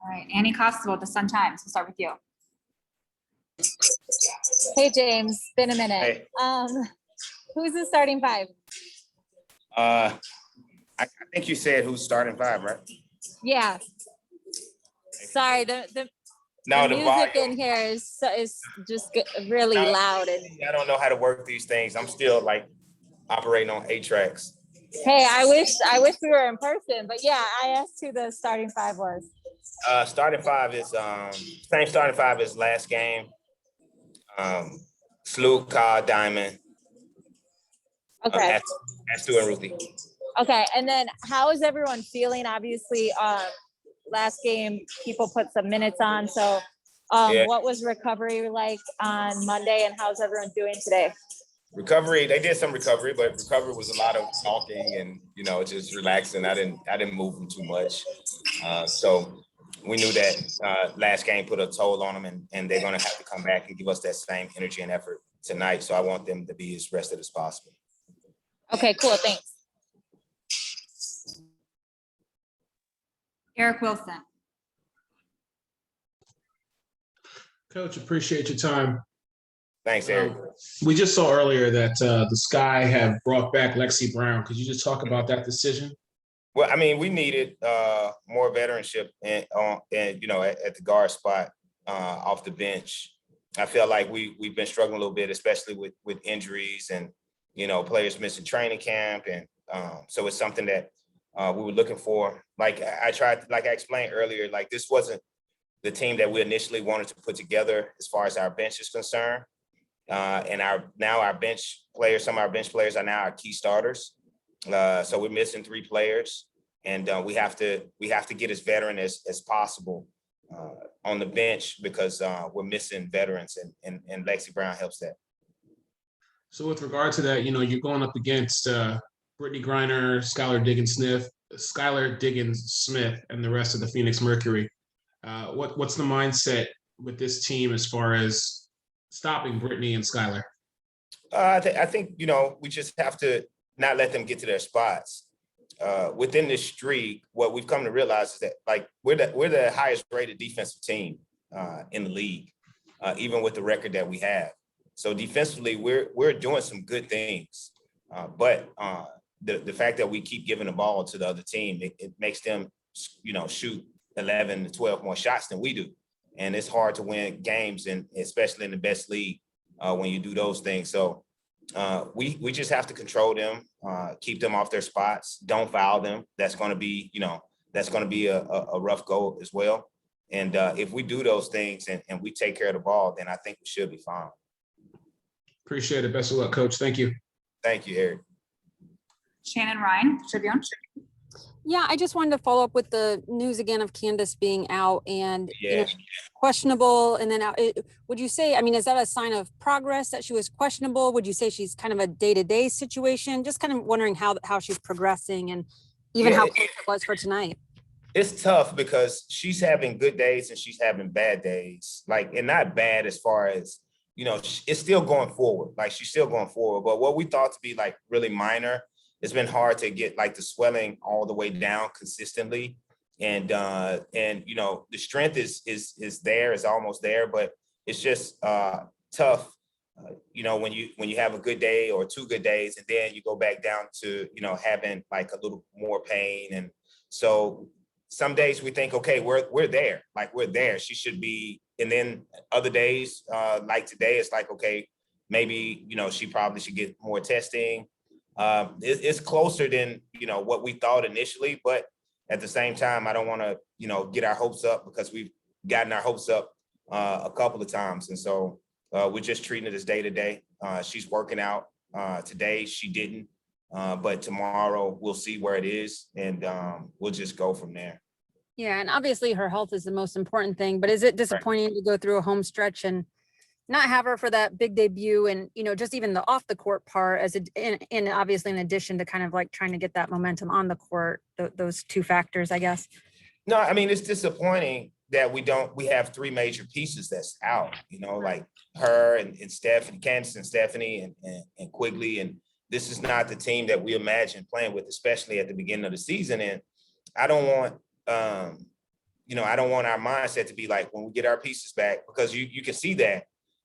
All right, Annie Constable, the Sun Times. We'll start with you. Hey, James, been a minute. Hey. Who's the starting five? I think you said who's starting five, right? Yeah. Sorry, the music volume. in here is just really loud. And I don't know how to work these things. I'm still like operating on 8 tracks. hey, I wish we were in person, but yeah, I asked who the starting five was. Starting five is same starting five as last game. Sloop, Carl, Diamond. Okay. Stu and Ruthie. Okay, and then how is everyone feeling? Obviously, last game people put some minutes on. So, what was recovery like on Monday, and how's everyone doing today? Recovery, they did some recovery, but recovery was a lot of talking and just relaxing. I didn't move them too much. So we knew that last game put a toll on them, and they're going to have to come back and give us that same energy and effort tonight. So I want them to be as rested as possible. Okay, cool. Thanks. Eric Wilson. Coach, appreciate your time. Thanks, Eric. We just saw earlier that the Sky have brought back Lexi Brown. Could you just talk about that decision? Well, I mean, we needed more veteranship at the guard spot off the bench. I feel like we've been struggling a little bit, especially with injuries and players missing training camp, and so it's something that we were looking for. Like I explained earlier, like this wasn't the team that we initially wanted to put together as far as our bench is concerned. And our bench players, some of our bench players are now our key starters. So we're missing 3 players, and we have to get as veteran as possible on the bench because we're missing veterans, and Lexi Brown helps that. So with regard to that, you're going up against Brittany Griner, Skylar Diggins-Smith, and the rest of the Phoenix Mercury. What's the mindset with this team as far as stopping Brittany and Skylar? I think we just have to not let them get to their spots. Within this streak, what we've come to realize is that like we're the highest rated defensive team in the league, even with the record that we have. So defensively, we're doing some good things, but the fact that we keep giving the ball to the other team, it makes them shoot 11 to 12 more shots than we do, and it's hard to win games, and especially in the best league when you do those things. So we just have to control them, keep them off their spots, don't foul them. That's going to be a rough go as well. And if we do those things and we take care of the ball, then I think we should be fine. Appreciate it. Best of luck, Coach. Thank you. Thank you, Eric. Shannon Ryan, Tribune. Yeah, I just wanted to follow up with the news again of Candace being out and questionable. And then would you say, I mean, is that a sign of progress that she was questionable? Would you say she's kind of a day-to-day situation? Just kind of wondering how she's progressing and even how close it was for tonight. It's tough because she's having good days and she's having bad days. Like, and not bad as far as, it's still going forward. Like she's still going forward. But what we thought to be like really minor, it's been hard to get like the swelling all the way down consistently. And the strength is there, it's almost there, but it's just tough, when you have a good day or 2 good days, and then you go back down to, having like a little more pain. And so some days we think, okay, we're there, like we're there, she should be. And then other days, like today, it's like, okay, maybe, she probably should get more testing. It's closer than, what we thought initially, but at the same time, I don't want to, get our hopes up because we've gotten our hopes up a couple of times. And so we're just treating it as day to day. She's working out today. She didn't, but tomorrow we'll see where it is, and we'll just go from there. Yeah. And obviously her health is the most important thing, but is it disappointing to go through a home stretch and not have her for that big debut, and just even the off the court part and obviously in addition to kind of like trying to get that momentum on the court, those 2 factors, I guess? No, I mean, it's disappointing that we have 3 major pieces that's out, like her and Stephanie, Candace and Stephanie and Quigley, and this is not the team that we imagined playing with, especially at the beginning of the season. And I don't want, I don't want our mindset to be like when we get our pieces back, because you can see that.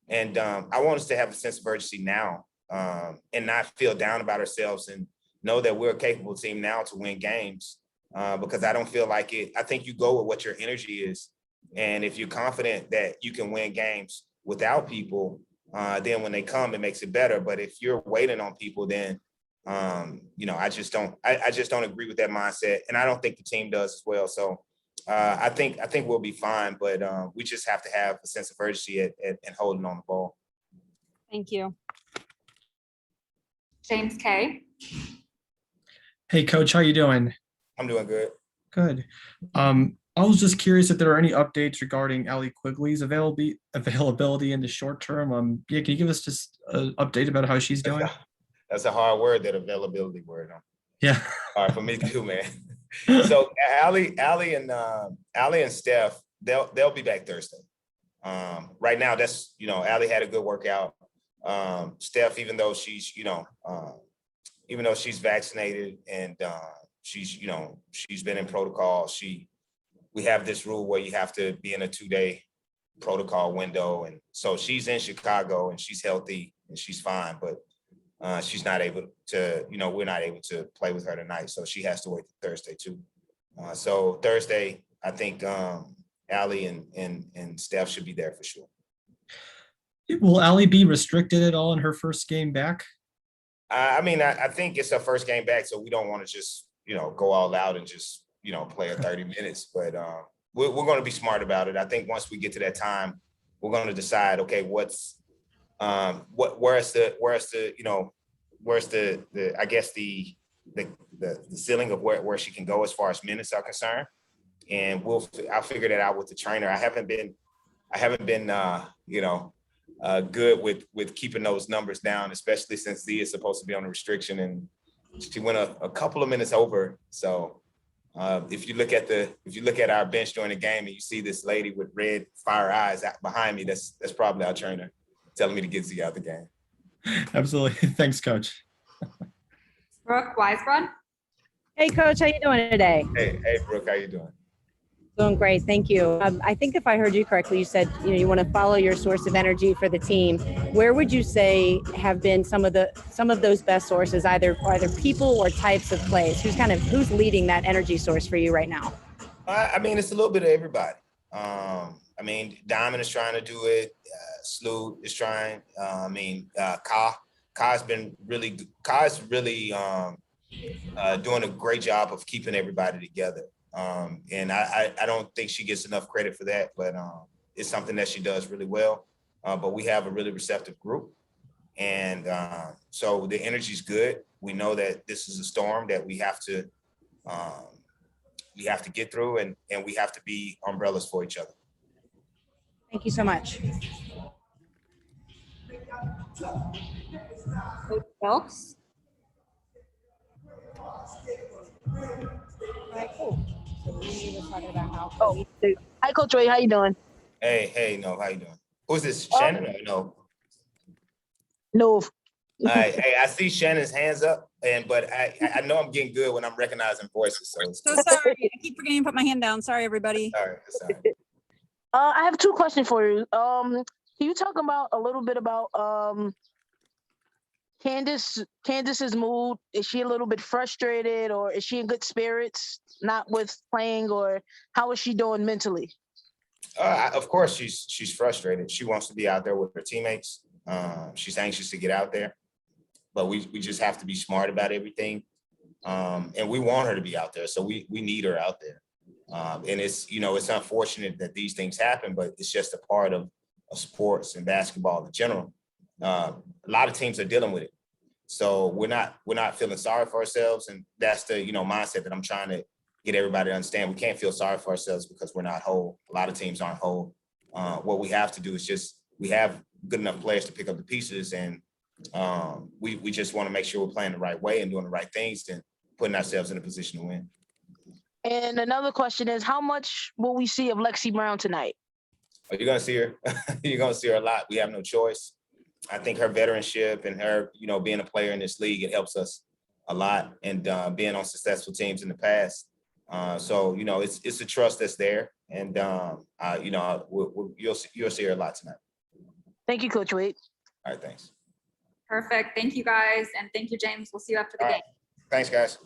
And I want us to have a sense of urgency now, and not feel down about ourselves, and know that we're a capable team now to win games, because I don't feel like it. I think you go with what your energy is. And if you're confident that you can win games without people, then when they come, it makes it better. But if you're waiting on people, then, I just don't agree with that mindset. And I don't think the team does as well. So I think we'll be fine, but we just have to have a sense of urgency and holding on the ball. Thank you. James K. Hey, Coach, how you doing? I'm doing good. Good. I was just curious if there are any updates regarding Allie Quigley's availability in the short term. Yeah, can you give us just an update about how she's doing? That's a hard word, that availability word. Yeah. All right, for me too, man. So Allie and Steph, they'll be back Thursday. Right now, that's, Allie had a good workout. Steph, even though she's vaccinated and she's been in protocol, we have this rule where you have to be in a 2-day protocol window. And so she's in Chicago and she's healthy and she's fine, but she's not able to, we're not able to play with her tonight. So she has to wait till Thursday too. So Thursday, I think Allie and Steph should be there for sure. Will Allie be restricted at all in her first game back? I think it's her first game back, so we don't want to just, go all out and just, play her 30 minutes. But we're going to be smart about it. I think once we get to that time, we're going to decide, okay, where's the I guess the ceiling of where she can go as far as minutes are concerned. And I'll figure that out with the trainer. I haven't been good with keeping those numbers down, especially since Z is supposed to be on a restriction and she went a couple of minutes over. So if you look at our bench during the game and you see this lady with red fire eyes out behind me, that's probably our trainer telling me to get Z out the game. Absolutely. Thanks, Coach. Brooke Weisbrod. Hey, Coach, how you doing today? Hey, Brooke, how you doing? Doing great, thank you. I think if I heard you correctly, you said you want to follow your source of energy for the team. Where would you say have been some of those best sources, either people or types of plays? Who's leading that energy source for you right now? It's a little bit of everybody. Diamond is trying to do it. Sloot is trying. Kai's been really good. Kai's really doing a great job of keeping everybody together. And I don't think she gets enough credit for that, but it's something that she does really well. But we have a really receptive group. And so the energy's good. We know that this is a storm that we have to get through, and we have to be umbrellas for each other. Thank you so much. Coach Phelps. Hi, Coach Ray. How you doing? Hey, no, how you doing? Who's this, Shannon or no? No. All right, hey, I see Shannon's hands up, but I know I'm getting good when I'm recognizing voices. So sorry, I keep forgetting to put my hand down. Sorry, everybody. Sorry. I have 2 questions for you. Can you talk about a little bit about Candace's mood? Is she a little bit frustrated, or is she in good spirits, not with playing, or how is she doing mentally? Of course, she's frustrated. She wants to be out there with her teammates. She's anxious to get out there, but we just have to be smart about everything. And we want her to be out there, so we need her out there. And it's unfortunate that these things happen, but it's just a part of sports and basketball in general. A lot of teams are dealing with it, so we're not feeling sorry for ourselves, and that's the mindset that I'm trying to get everybody to understand. We can't feel sorry for ourselves because we're not whole. A lot of teams aren't whole. What we have to do is we have good enough players to pick up the pieces, and we just want to make sure we're playing the right way and doing the right things and putting ourselves in a position to win. And another question is, how much will we see of Lexi Brown tonight? You're going to see her. You're going to see her a lot. We have no choice. I think her veteranship and her, being a player in this league, it helps us a lot, and being on successful teams in the past. So it's a trust that's there, and you'll see her a lot tonight. Thank you, Coach Wade. All right, thanks. Perfect. Thank you, guys. And thank you, James. We'll see you after the All game. right. Thanks, guys.